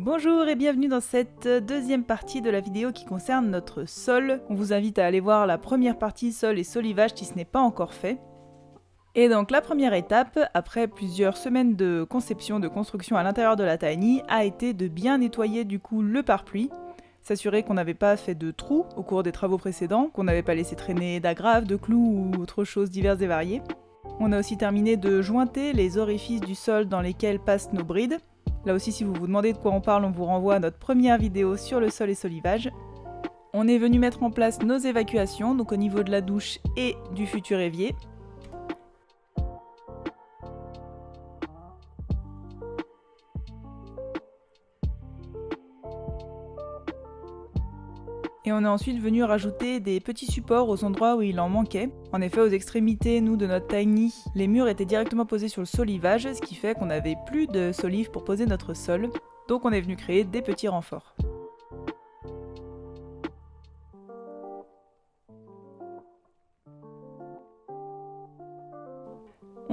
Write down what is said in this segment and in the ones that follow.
Bonjour et bienvenue dans cette deuxième partie de la vidéo qui concerne notre sol. On vous invite à aller voir la première partie sol et solivage si ce n'est pas encore fait. Et donc la première étape, après plusieurs semaines de conception, de construction à l'intérieur de la tiny, a été de bien nettoyer du coup le pare-pluie, s'assurer qu'on n'avait pas fait de trous au cours des travaux précédents, qu'on n'avait pas laissé traîner d'agrafes, de clous ou autre chose diverses et variées. On a aussi terminé de jointer les orifices du sol dans lesquels passent nos brides. Là aussi, si vous vous demandez de quoi on parle, on vous renvoie à notre première vidéo sur le sol et solivage. On est venu mettre en place nos évacuations, donc au niveau de la douche et du futur évier. Et on est ensuite venu rajouter des petits supports aux endroits où il en manquait. En effet, aux extrémités, nous, de notre tiny, les murs étaient directement posés sur le solivage, ce qui fait qu'on n'avait plus de solive pour poser notre sol. Donc on est venu créer des petits renforts.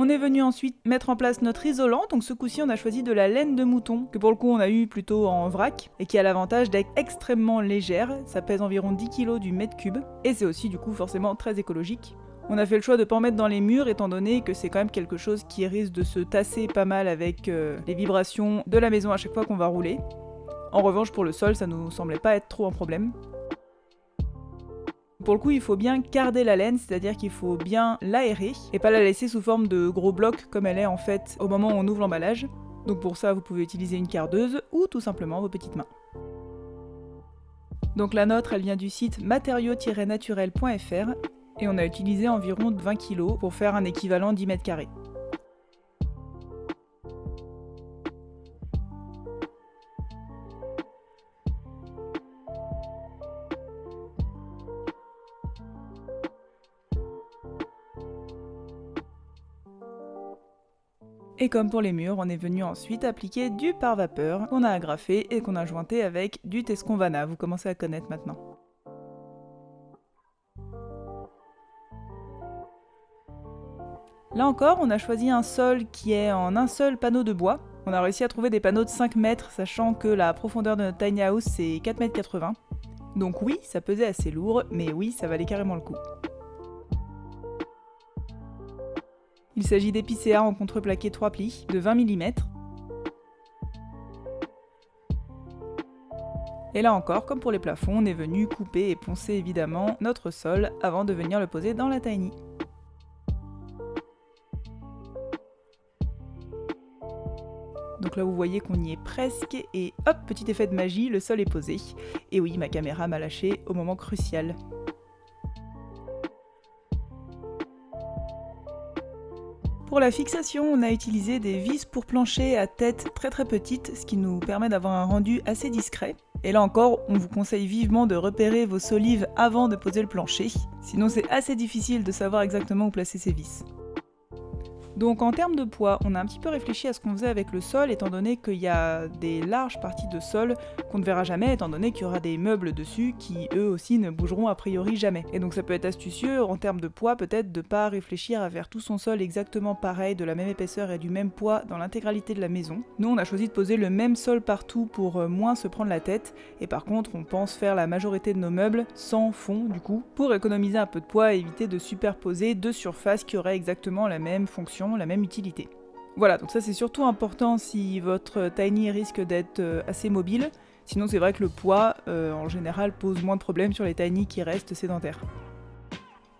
On est venu ensuite mettre en place notre isolant, donc ce coup-ci on a choisi de la laine de mouton, que pour le coup on a eu plutôt en vrac, et qui a l'avantage d'être extrêmement légère, ça pèse environ 10 kg du mètre cube, et c'est aussi du coup forcément très écologique. On a fait le choix de ne pas en mettre dans les murs, étant donné que c'est quand même quelque chose qui risque de se tasser pas mal avec les vibrations de la maison à chaque fois qu'on va rouler. En revanche pour le sol, ça nous semblait pas être trop un problème. Pour le coup, il faut bien garder la laine, c'est-à-dire qu'il faut bien l'aérer et pas la laisser sous forme de gros blocs comme elle est en fait au moment où on ouvre l'emballage. Donc pour ça, vous pouvez utiliser une cardeuse ou tout simplement vos petites mains. Donc la nôtre, elle vient du site matériaux-naturel.fr et on a utilisé environ 20 kg pour faire un équivalent 10 mètres carrés. Et comme pour les murs, on est venu ensuite appliquer du pare-vapeur qu'on a agrafé et qu'on a jointé avec du Tesconvana. Vous commencez à connaître maintenant. Là encore, on a choisi un sol qui est en un seul panneau de bois. On a réussi à trouver des panneaux de 5 mètres, sachant que la profondeur de notre tiny house c'est 4,80 m. Donc oui, ça pesait assez lourd, mais oui, ça valait carrément le coup. Il s'agit d'épicéa en contreplaqué 3 plis de 20 mm. Et là encore, comme pour les plafonds, on est venu couper et poncer évidemment notre sol avant de venir le poser dans la tiny. Donc là vous voyez qu'on y est presque et hop, petit effet de magie, le sol est posé. Et oui, ma caméra m'a lâché au moment crucial. Pour la fixation, on a utilisé des vis pour plancher à tête très petite, ce qui nous permet d'avoir un rendu assez discret. Et là encore, on vous conseille vivement de repérer vos solives avant de poser le plancher, sinon c'est assez difficile de savoir exactement où placer ces vis. Donc en termes de poids, on a un petit peu réfléchi à ce qu'on faisait avec le sol, étant donné qu'il y a des larges parties de sol qu'on ne verra jamais, étant donné qu'il y aura des meubles dessus qui eux aussi ne bougeront a priori jamais. Et donc ça peut être astucieux en termes de poids peut-être de pas réfléchir à faire tout son sol exactement pareil, de la même épaisseur et du même poids dans l'intégralité de la maison. Nous on a choisi de poser le même sol partout pour moins se prendre la tête, et par contre on pense faire la majorité de nos meubles sans fond du coup, pour économiser un peu de poids et éviter de superposer deux surfaces qui auraient exactement la même fonction, la même utilité. Voilà, donc ça c'est surtout important si votre tiny risque d'être assez mobile, sinon c'est vrai que le poids en général pose moins de problèmes sur les tiny qui restent sédentaires.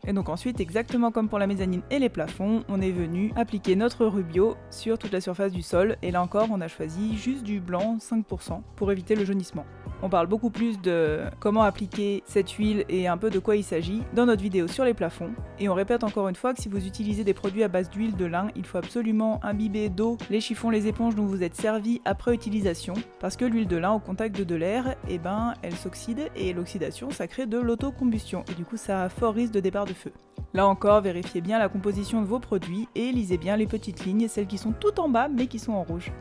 Et donc ensuite, exactement comme pour la mezzanine et les plafonds, on est venu appliquer notre rubio sur toute la surface du sol, et là encore on a choisi juste du blanc 5% pour éviter le jaunissement. On parle beaucoup plus de comment appliquer cette huile et un peu de quoi il s'agit dans notre vidéo sur les plafonds. Et on répète encore une fois que si vous utilisez des produits à base d'huile de lin, il faut absolument imbiber d'eau les chiffons, les éponges dont vous êtes servi après utilisation, parce que l'huile de lin au contact de l'air, eh ben, elle s'oxyde et l'oxydation ça crée de l'autocombustion et du coup ça a fort risque de départ de feu. Là encore, vérifiez bien la composition de vos produits et lisez bien les petites lignes, celles qui sont tout en bas mais qui sont en rouge.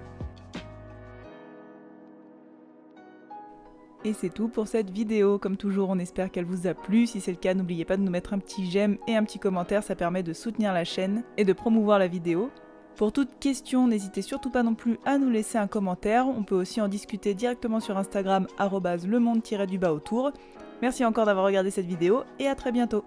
Et c'est tout pour cette vidéo. Comme toujours, on espère qu'elle vous a plu. Si c'est le cas, n'oubliez pas de nous mettre un petit j'aime et un petit commentaire, ça permet de soutenir la chaîne et de promouvoir la vidéo. Pour toute question, n'hésitez surtout pas non plus à nous laisser un commentaire. On peut aussi en discuter directement sur Instagram @lemonde-autour. Merci encore d'avoir regardé cette vidéo et à très bientôt.